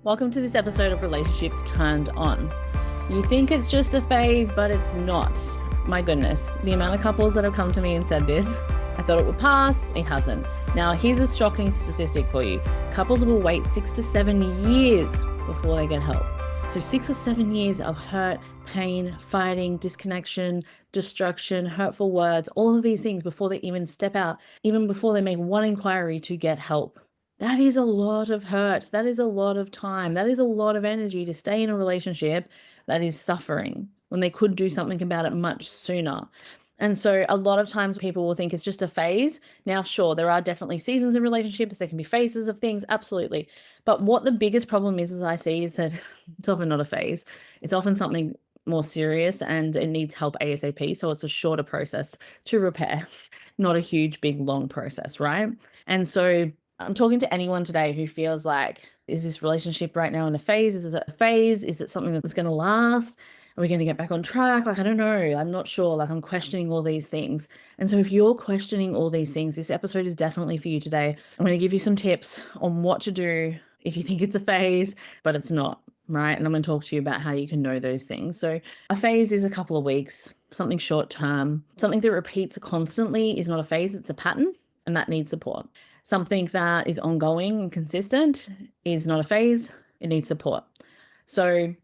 Welcome to this episode of Relationships Turned On. You think it's just a phase, but it's not. My goodness, the amount of couples that have come to me and said this, I thought it would pass, it hasn't. Now, here's a shocking statistic for you. Couples will wait 6 to 7 years before they get help. So 6 or 7 years of hurt, pain, fighting, disconnection, destruction, hurtful words, all of these things before they even step out, even before they make one inquiry to get help. That is a lot of hurt. That is a lot of time. That is a lot of energy to stay in a relationship that is suffering when they could do something about it much sooner. And so a lot of times people will think it's just a phase. Now, sure, there are definitely seasons in relationships. There can be phases of things, absolutely. But what the biggest problem is, as I see, is that it's often not a phase. It's often something more serious and it needs help ASAP. So it's a shorter process to repair, not a huge, big, long process, right? And so I'm talking to anyone today who feels like, is this relationship right now in a phase? Is it a phase? Is it something that's going to last? Are we going to get back on track? Like, I don't know. I'm not sure. Like, I'm questioning all these things. And so if you're questioning all these things, this episode is definitely for you today. I'm going to give you some tips on what to do if you think it's a phase, but it's not, right? And I'm going to talk to you about how you can know those things. So a phase is a couple of weeks, something short term, something that repeats constantly is not a phase, it's a pattern, and that needs support. Something that is ongoing and consistent is not a phase, it needs support. So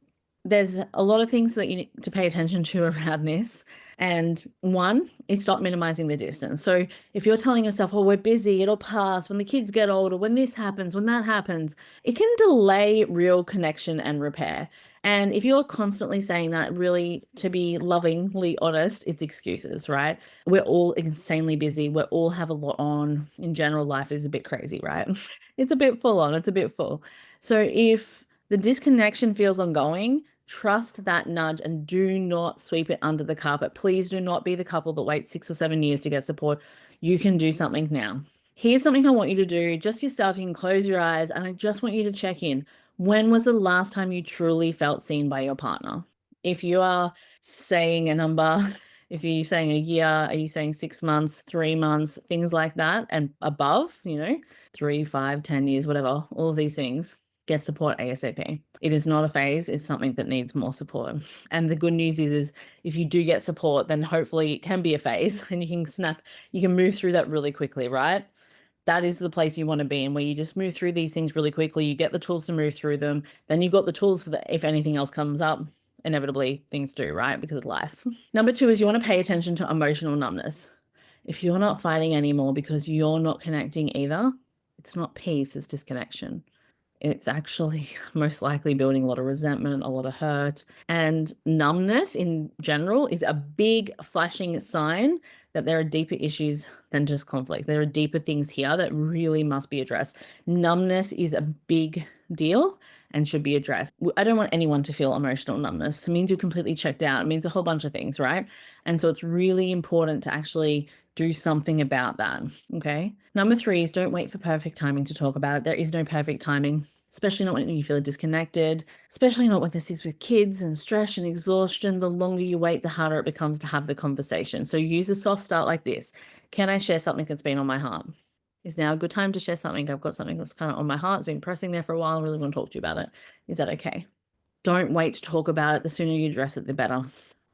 there's a lot of things that you need to pay attention to around this. And one is stop minimizing the distance. So if you're telling yourself, oh, we're busy, it'll pass, when the kids get older, when this happens, when that happens, it can delay real connection and repair. And if you're constantly saying that, really, to be lovingly honest, it's excuses, right? We're all insanely busy. We all have a lot on. In general, life is a bit crazy, right? It's a bit full on. It's a bit full. So if the disconnection feels ongoing, trust that nudge and do not sweep it under the carpet. Please do not be the couple that waits 6 or 7 years to get support. You can do something now. Here's something I want you to do just yourself. You can close your eyes and I just want you to check in. When was the last time you truly felt seen by your partner? If you are saying a number, if you're saying a year, are you saying 6 months, 3 months, things like that and above, 3, 5, 10 years, whatever, all of these things, get support ASAP. It is not a phase. It's something that needs more support. And the good news is if you do get support, then hopefully it can be a phase and you can move through that really quickly, right? That is the place you want to be in, where you just move through these things really quickly. You get the tools to move through them. Then you've got the tools for if anything else comes up. Inevitably, things do, right? Because of life. Number 2 is you want to pay attention to emotional numbness. If you're not fighting anymore because you're not connecting either, it's not peace, it's disconnection. It's actually most likely building a lot of resentment, a lot of hurt. And numbness in general is a big flashing sign that there are deeper issues than just conflict. There are deeper things here that really must be addressed. Numbness is a big deal and should be addressed. I don't want anyone to feel emotional numbness. It means you're completely checked out. It means a whole bunch of things, right? And so it's really important to actually do something about that, okay? Number 3 is don't wait for perfect timing to talk about it. There is no perfect timing, especially not when you feel disconnected, especially not when this is with kids and stress and exhaustion. The longer you wait, the harder it becomes to have the conversation. So use a soft start like this. Can I share something that's been on my heart? Is now a good time to share something? I've got something that's kind of on my heart. It's been pressing there for a while. I really want to talk to you about it. Is that okay? Don't wait to talk about it. The sooner you address it, the better.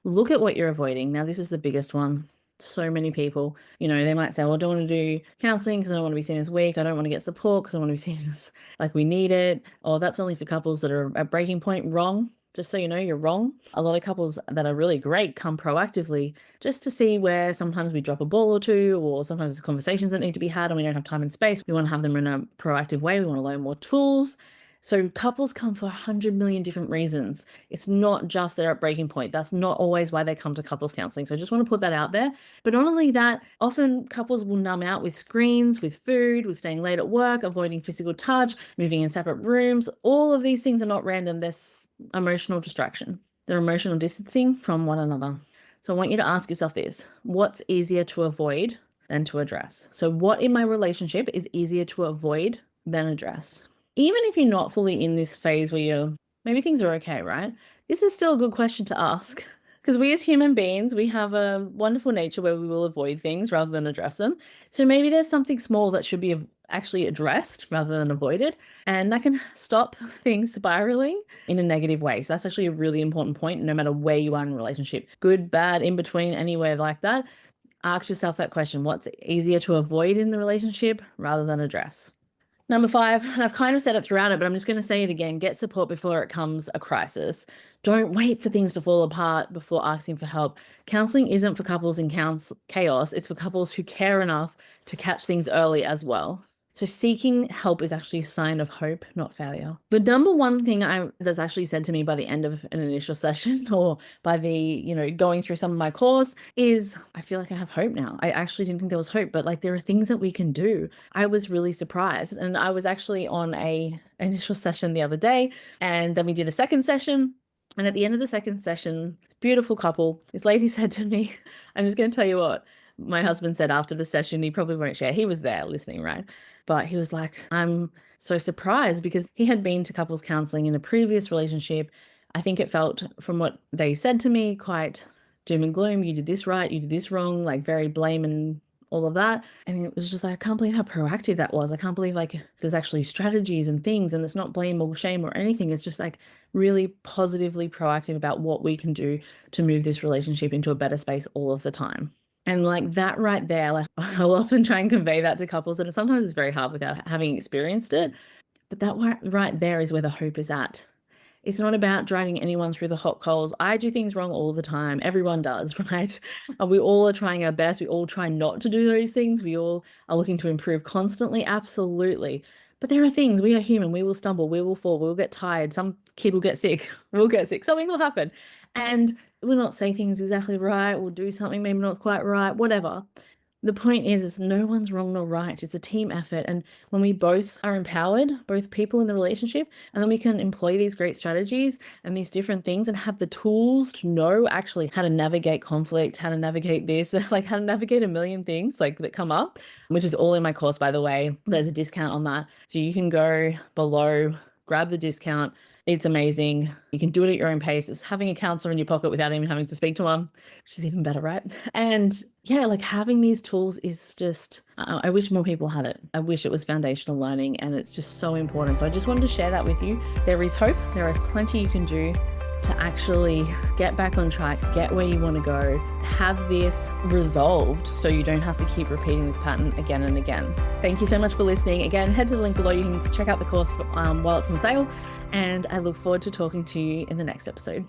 Look at what you're avoiding. Now, this is the biggest one. So many people, they might say, well, I don't want to do counseling because I don't want to be seen as weak. I don't want to get support because I want to be seen as like we need it. Or that's only for couples that are at breaking point. Wrong. Just so you know, you're wrong. A lot of couples that are really great come proactively just to see where sometimes we drop a ball or two, or sometimes there's conversations that need to be had and we don't have time and space. We want to have them in a proactive way. We want to learn more tools. So couples come for 100 million different reasons. It's not just they're at breaking point. That's not always why they come to couples counseling. So I just want to put that out there. But not only that, often couples will numb out with screens, with food, with staying late at work, avoiding physical touch, moving in separate rooms. All of these things are not random. There's emotional distraction. They're emotional distancing from one another. So I want you to ask yourself this: what's easier to avoid than to address? So what in my relationship is easier to avoid than address? Even if you're not fully in this phase where maybe things are okay, right? This is still a good question to ask, because we as human beings, we have a wonderful nature where we will avoid things rather than address them. So maybe there's something small that should be actually addressed rather than avoided. And that can stop things spiraling in a negative way. So that's actually a really important point, no matter where you are in a relationship, good, bad, in between, anywhere like that. Ask yourself that question: what's easier to avoid in the relationship rather than address? Number 5, and I've kind of said it throughout it, but I'm just going to say it again: get support before it comes a crisis. Don't wait for things to fall apart before asking for help. Counseling isn't for couples in chaos, it's for couples who care enough to catch things early as well. So seeking help is actually a sign of hope, not failure. The number one thing that's actually said to me by the end of an initial session or by the, going through some of my course is, I feel like I have hope now. I actually didn't think there was hope, but like there are things that we can do. I was really surprised. And I was actually on a initial session the other day, and then we did a second session. And at the end of the second session, beautiful couple, this lady said to me, I'm just going to tell you what my husband said after the session. He probably won't share. He was there listening, right? But he was like, I'm so surprised, because he had been to couples counseling in a previous relationship. I think it felt, from what they said to me, quite doom and gloom. You did this right, you did this wrong, like very blame and all of that. And it was just like, I can't believe how proactive that was. I can't believe like there's actually strategies and things, and it's not blame or shame or anything. It's just like really positively proactive about what we can do to move this relationship into a better space all of the time. And like that right there, like I'll often try and convey that to couples, and sometimes it's very hard without having experienced it. But that right there is where the hope is at. It's not about dragging anyone through the hot coals. I do things wrong all the time. Everyone does, right? We all are trying our best. We all try not to do those things. We all are looking to improve constantly. Absolutely. But there are things, we are human. We will stumble. We will fall. We'll get tired. Some kid will get sick. We'll get sick. Something will happen. And we'll not say things exactly right. We'll do something maybe not quite right, whatever. The point is no one's wrong nor right. It's a team effort. And when we both are empowered, both people in the relationship, and then we can employ these great strategies and these different things and have the tools to know actually how to navigate conflict, how to navigate this, like how to navigate a million things like that come up, which is all in my course, by the way. There's a discount on that. So you can go below, grab the discount. It's amazing. You can do it at your own pace. It's having a counselor in your pocket without even having to speak to one, which is even better, right? And yeah, like having these tools is just, I wish more people had it. I wish it was foundational learning, and it's just so important. So I just wanted to share that with you. There is hope. There is plenty you can do to actually get back on track, get where you want to go, have this resolved so you don't have to keep repeating this pattern again and again. Thank you so much for listening. Again, head to the link below. You can check out the course while it's on sale. And I look forward to talking to you in the next episode.